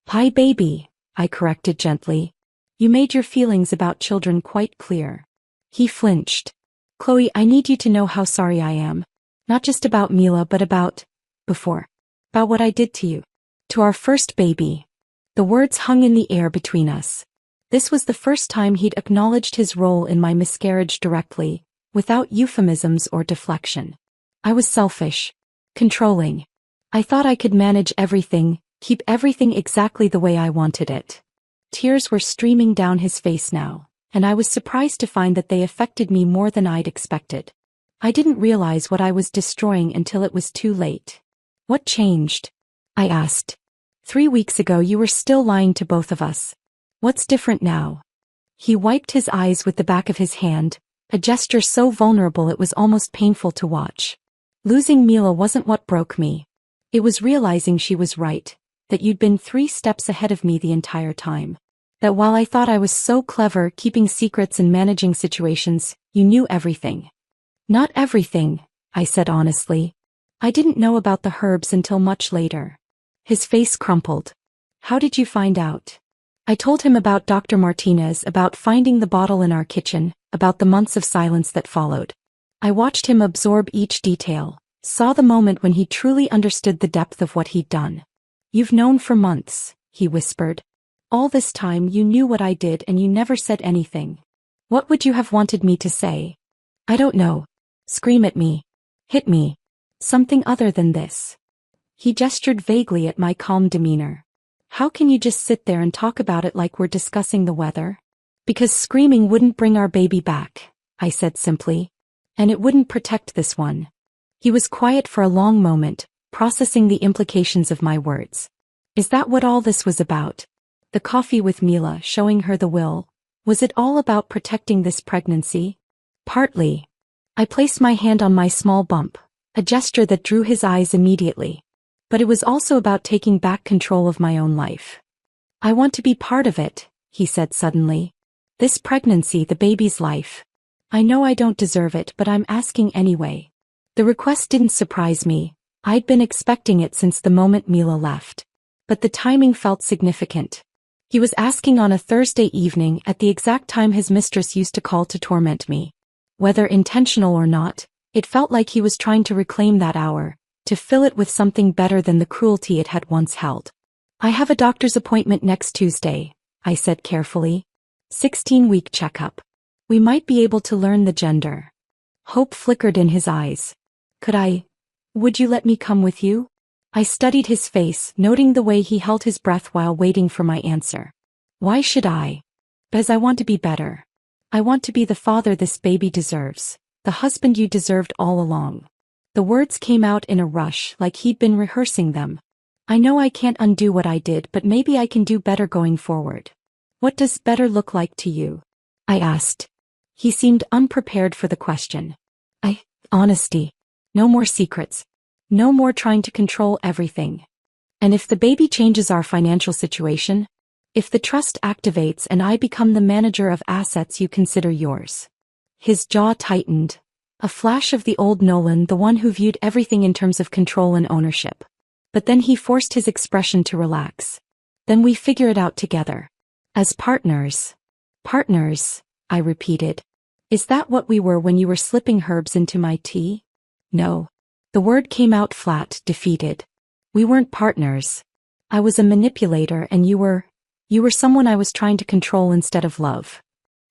Hi baby, I corrected gently. You made your feelings about children quite clear. He flinched. Chloe, I need you to know how sorry I am. Not just about Mila, but about what I did to you. To our first baby. The words hung in the air between us. This was the first time he'd acknowledged his role in my miscarriage directly, without euphemisms or deflection. I was selfish. Controlling. I thought I could manage everything, keep everything exactly the way I wanted it. Tears were streaming down his face now, and I was surprised to find that they affected me more than I'd expected. I didn't realize what I was destroying until it was too late. What changed? I asked. 3 weeks ago you were still lying to both of us. What's different now? He wiped his eyes with the back of his hand, a gesture so vulnerable it was almost painful to watch. Losing Mila wasn't what broke me. It was realizing she was right, that you'd been 3 steps ahead of me the entire time. That while I thought I was so clever keeping secrets and managing situations, you knew everything. Not everything, I said honestly. I didn't know about the herbs until much later. His face crumpled. How did you find out? I told him about Dr. Martinez, about finding the bottle in our kitchen, about the months of silence that followed. I watched him absorb each detail, saw the moment when he truly understood the depth of what he'd done. You've known for months, he whispered. All this time you knew what I did and you never said anything. What would you have wanted me to say? I don't know. Scream at me. Hit me. Something other than this. He gestured vaguely at my calm demeanor. How can you just sit there and talk about it like we're discussing the weather? Because screaming wouldn't bring our baby back, I said simply. And it wouldn't protect this one. He was quiet for a long moment, processing the implications of my words. Is that what all this was about? The coffee with Mila, showing her the will. Was it all about protecting this pregnancy? Partly. I placed my hand on my small bump, a gesture that drew his eyes immediately. But it was also about taking back control of my own life. I want to be part of it, he said suddenly. This pregnancy, the baby's life. I know I don't deserve it, but I'm asking anyway. The request didn't surprise me. I'd been expecting it since the moment Mila left. But the timing felt significant. He was asking on a Thursday evening at the exact time his mistress used to call to torment me. Whether intentional or not, it felt like he was trying to reclaim that hour, to fill it with something better than the cruelty it had once held. I have a doctor's appointment next Tuesday, I said carefully. 16-week checkup. We might be able to learn the gender. Hope flickered in his eyes. Would you let me come with you? I studied his face, noting the way he held his breath while waiting for my answer. Why should I? Because I want to be better. I want to be the father this baby deserves, the husband you deserved all along. The words came out in a rush, like he'd been rehearsing them. I know I can't undo what I did, but maybe I can do better going forward. What does better look like to you? I asked. He seemed unprepared for the question. Honesty. No more secrets. No more trying to control everything. And if the baby changes our financial situation? If the trust activates and I become the manager of assets you consider yours? His jaw tightened. A flash of the old Nolan, the one who viewed everything in terms of control and ownership. But then he forced his expression to relax. Then we figure it out together. As partners. Partners, I repeated. Is that what we were when you were slipping herbs into my tea? No. The word came out flat, defeated. We weren't partners. I was a manipulator and you were someone I was trying to control instead of love.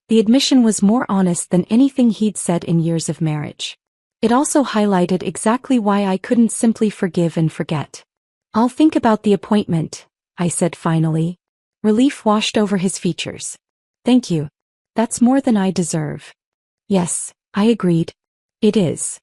The admission was more honest than anything he'd said in years of marriage. It also highlighted exactly why I couldn't simply forgive and forget. I'll think about the appointment, I said finally. Relief washed over his features. Thank you. That's more than I deserve. Yes, I agreed. It is.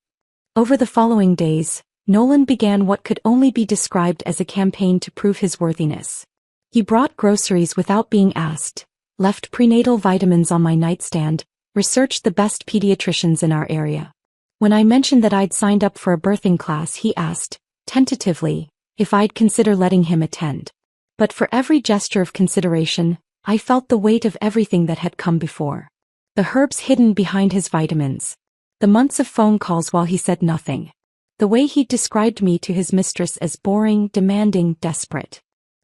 Over the following days, Nolan began what could only be described as a campaign to prove his worthiness. He brought groceries without being asked, left prenatal vitamins on my nightstand, researched the best pediatricians in our area. When I mentioned that I'd signed up for a birthing class, he asked, tentatively, if I'd consider letting him attend. But for every gesture of consideration, I felt the weight of everything that had come before. The herbs hidden behind his vitamins. The months of phone calls while he said nothing. The way he described me to his mistress as boring, demanding, desperate.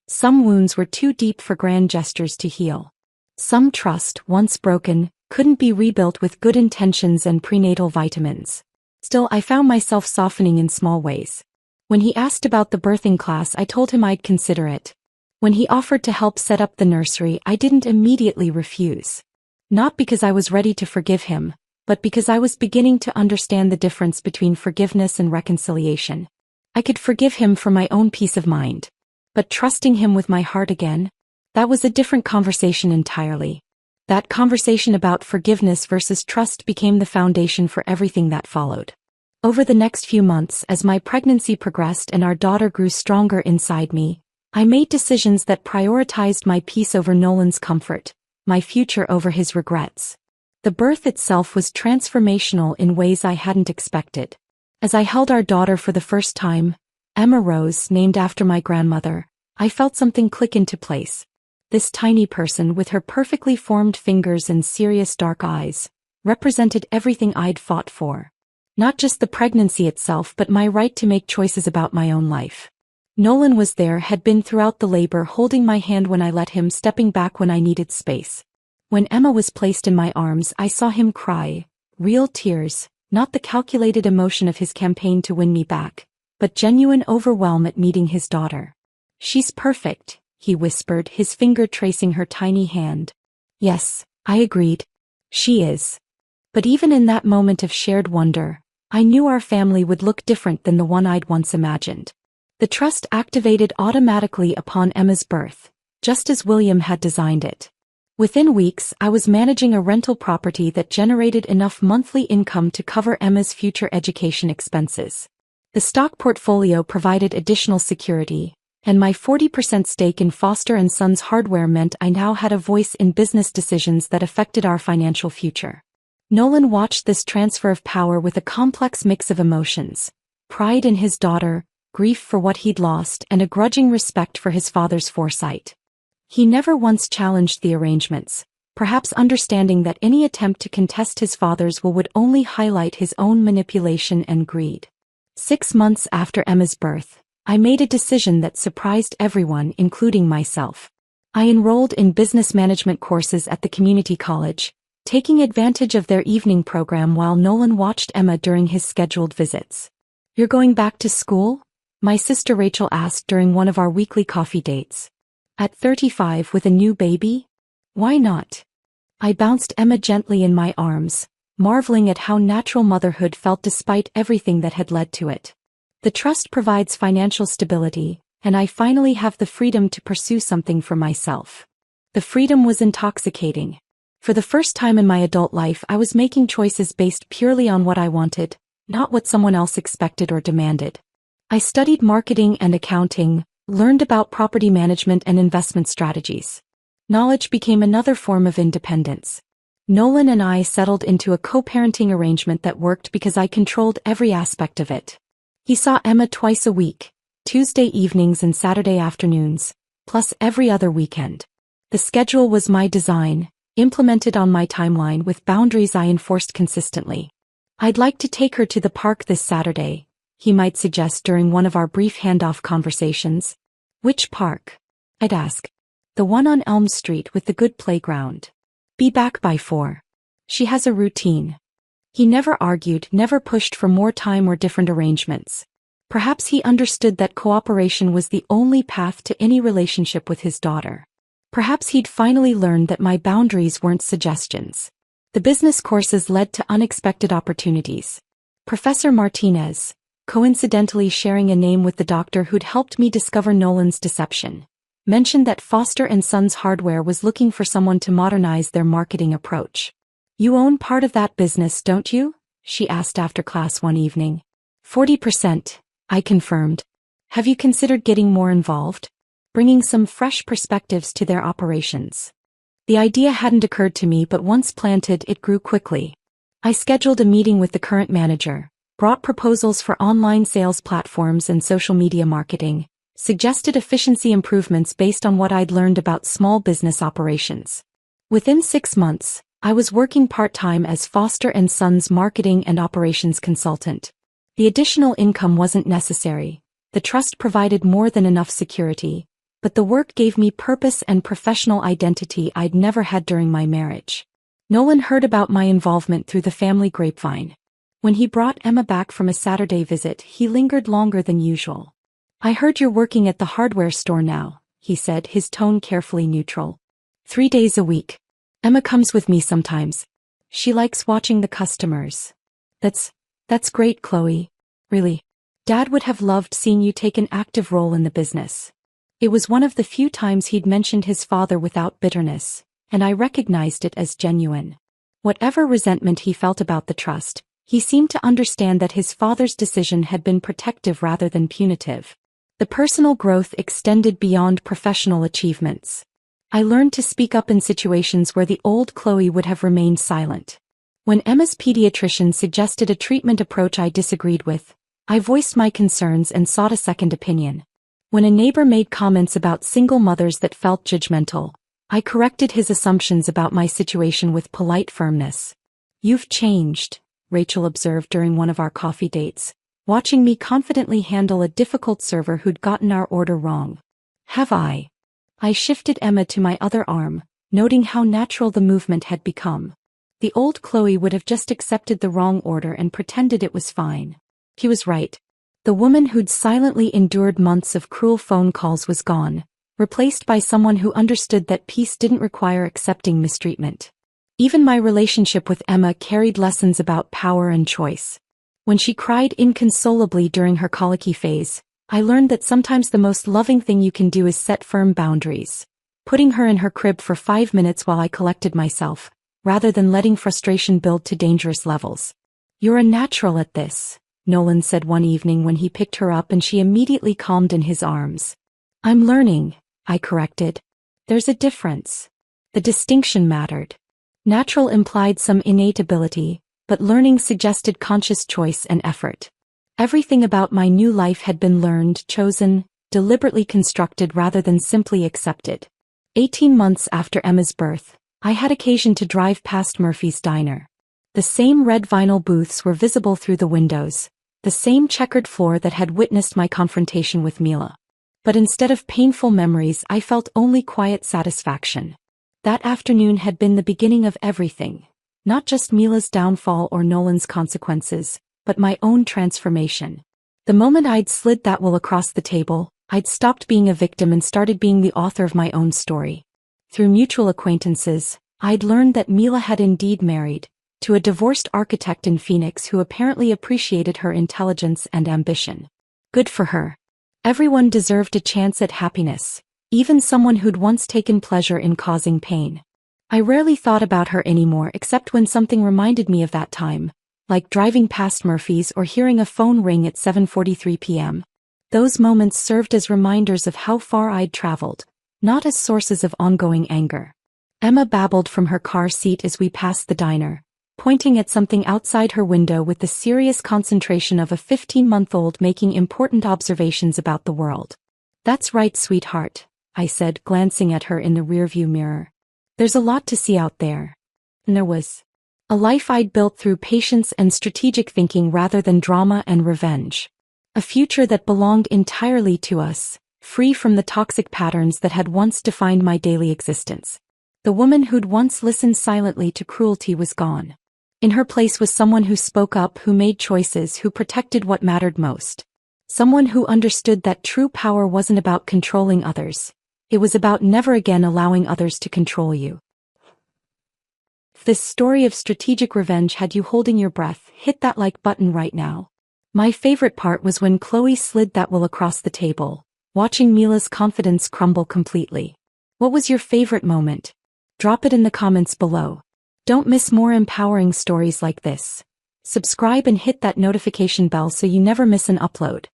Some wounds were too deep for grand gestures to heal. Some trust, once broken, couldn't be rebuilt with good intentions and prenatal vitamins. Still, I found myself softening in small ways. When he asked about the birthing class, I told him I'd consider it. When he offered to help set up the nursery, I didn't immediately refuse. Not because I was ready to forgive him, but because I was beginning to understand the difference between forgiveness and reconciliation. I could forgive him for my own peace of mind. But trusting him with my heart again? That was a different conversation entirely. That conversation about forgiveness versus trust became the foundation for everything that followed. Over the next few months, as my pregnancy progressed and our daughter grew stronger inside me, I made decisions that prioritized my peace over Nolan's comfort, my future over his regrets. The birth itself was transformational in ways I hadn't expected. As I held our daughter for the first time, Emma Rose, named after my grandmother, I felt something click into place. This tiny person with her perfectly formed fingers and serious dark eyes represented everything I'd fought for. Not just the pregnancy itself but my right to make choices about my own life. Nolan was there, had been throughout the labor, holding my hand when I let him, stepping back when I needed space. When Emma was placed in my arms, I saw him cry, real tears, not the calculated emotion of his campaign to win me back, but genuine overwhelm at meeting his daughter. "She's perfect," he whispered, his finger tracing her tiny hand. "Yes," I agreed. "She is." But even in that moment of shared wonder, I knew our family would look different than the one I'd once imagined. The trust activated automatically upon Emma's birth, just as William had designed it. Within weeks, I was managing a rental property that generated enough monthly income to cover Emma's future education expenses. The stock portfolio provided additional security, and my 40% stake in Foster & Sons Hardware meant I now had a voice in business decisions that affected our financial future. Nolan watched this transfer of power with a complex mix of emotions: pride in his daughter, grief for what he'd lost, and a grudging respect for his father's foresight. He never once challenged the arrangements, perhaps understanding that any attempt to contest his father's will would only highlight his own manipulation and greed. 6 months after Emma's birth, I made a decision that surprised everyone, including myself. I enrolled in business management courses at the community college, taking advantage of their evening program while Nolan watched Emma during his scheduled visits. "You're going back to school?" my sister Rachel asked during one of our weekly coffee dates. "At 35 with a new baby? Why not?" I bounced Emma gently in my arms, marveling at how natural motherhood felt despite everything that had led to it. The trust provides financial stability, and I finally have the freedom to pursue something for myself. The freedom was intoxicating. For the first time in my adult life, I was making choices based purely on what I wanted, not what someone else expected or demanded. I studied marketing and accounting, learned about property management and investment strategies. Knowledge became another form of independence. Nolan and I settled into a co-parenting arrangement that worked because I controlled every aspect of it. He saw Emma twice a week, Tuesday evenings and Saturday afternoons, plus every other weekend. The schedule was my design, implemented on my timeline with boundaries I enforced consistently. "I'd like to take her to the park this Saturday," he might suggest during one of our brief handoff conversations. "Which park?" I'd ask. "The one on Elm Street with the good playground. Be back by 4. She has a routine." He never argued, never pushed for more time or different arrangements. Perhaps he understood that cooperation was the only path to any relationship with his daughter. Perhaps he'd finally learned that my boundaries weren't suggestions. The business courses led to unexpected opportunities. Professor Martinez, coincidentally sharing a name with the doctor who'd helped me discover Nolan's deception, mentioned that Foster & Sons Hardware was looking for someone to modernize their marketing approach. "You own part of that business, don't you?" she asked after class one evening. 40%, I confirmed. "Have you considered getting more involved? Bringing some fresh perspectives to their operations?" The idea hadn't occurred to me, but once planted, it grew quickly. I scheduled a meeting with the current manager, brought proposals for online sales platforms and social media marketing, suggested efficiency improvements based on what I'd learned about small business operations. Within 6 months, I was working part-time as Foster & Sons marketing and operations consultant. The additional income wasn't necessary. The trust provided more than enough security, but the work gave me purpose and professional identity I'd never had during my marriage. Nolan heard about my involvement through the family grapevine. When he brought Emma back from a Saturday visit, he lingered longer than usual. "I heard you're working at the hardware store now," he said, his tone carefully neutral. 3 days a week. Emma comes with me sometimes. She likes watching the customers." That's great, Chloe. Really. Dad would have loved seeing you take an active role in the business." It was one of the few times he'd mentioned his father without bitterness, and I recognized it as genuine. Whatever resentment he felt about the trust, he seemed to understand that his father's decision had been protective rather than punitive. The personal growth extended beyond professional achievements. I learned to speak up in situations where the old Chloe would have remained silent. When Emma's pediatrician suggested a treatment approach I disagreed with, I voiced my concerns and sought a second opinion. When a neighbor made comments about single mothers that felt judgmental, I corrected his assumptions about my situation with polite firmness. "You've changed," Rachel observed during one of our coffee dates, watching me confidently handle a difficult server who'd gotten our order wrong. "Have I?" I shifted Emma to my other arm, noting how natural the movement had become. The old Chloe would have just accepted the wrong order and pretended it was fine. He was right. The woman who'd silently endured months of cruel phone calls was gone, replaced by someone who understood that peace didn't require accepting mistreatment. Even my relationship with Emma carried lessons about power and choice. When she cried inconsolably during her colicky phase, I learned that sometimes the most loving thing you can do is set firm boundaries, putting her in her crib for 5 minutes while I collected myself, rather than letting frustration build to dangerous levels. "You're a natural at this," Nolan said one evening when he picked her up and she immediately calmed in his arms. "I'm learning," I corrected. "There's a difference." The distinction mattered. Natural implied some innate ability, but learning suggested conscious choice and effort. Everything about my new life had been learned, chosen, deliberately constructed rather than simply accepted. 18 months after Emma's birth, I had occasion to drive past Murphy's Diner. The same red vinyl booths were visible through the windows, the same checkered floor that had witnessed my confrontation with Mila. But instead of painful memories, I felt only quiet satisfaction. That afternoon had been the beginning of everything, not just Mila's downfall or Nolan's consequences, but my own transformation. The moment I'd slid that will across the table, I'd stopped being a victim and started being the author of my own story. Through mutual acquaintances, I'd learned that Mila had indeed married, to a divorced architect in Phoenix who apparently appreciated her intelligence and ambition. Good for her. Everyone deserved a chance at happiness, even someone who'd once taken pleasure in causing pain. I rarely thought about her anymore except when something reminded me of that time, like driving past Murphy's or hearing a phone ring at 7:43 p.m. Those moments served as reminders of how far I'd traveled, not as sources of ongoing anger. Emma babbled from her car seat as we passed the diner, pointing at something outside her window with the serious concentration of a 15-month-old making important observations about the world. "That's right, sweetheart," I said, glancing at her in the rearview mirror. "There's a lot to see out there." And there was. A life I'd built through patience and strategic thinking rather than drama and revenge. A future that belonged entirely to us, free from the toxic patterns that had once defined my daily existence. The woman who'd once listened silently to cruelty was gone. In her place was someone who spoke up, who made choices, who protected what mattered most. Someone who understood that true power wasn't about controlling others. It was about never again allowing others to control you. If this story of strategic revenge had you holding your breath, hit that like button right now. My favorite part was when Chloe slid that will across the table, watching Mila's confidence crumble completely. What was your favorite moment? Drop it in the comments below. Don't miss more empowering stories like this. Subscribe and hit that notification bell so you never miss an upload.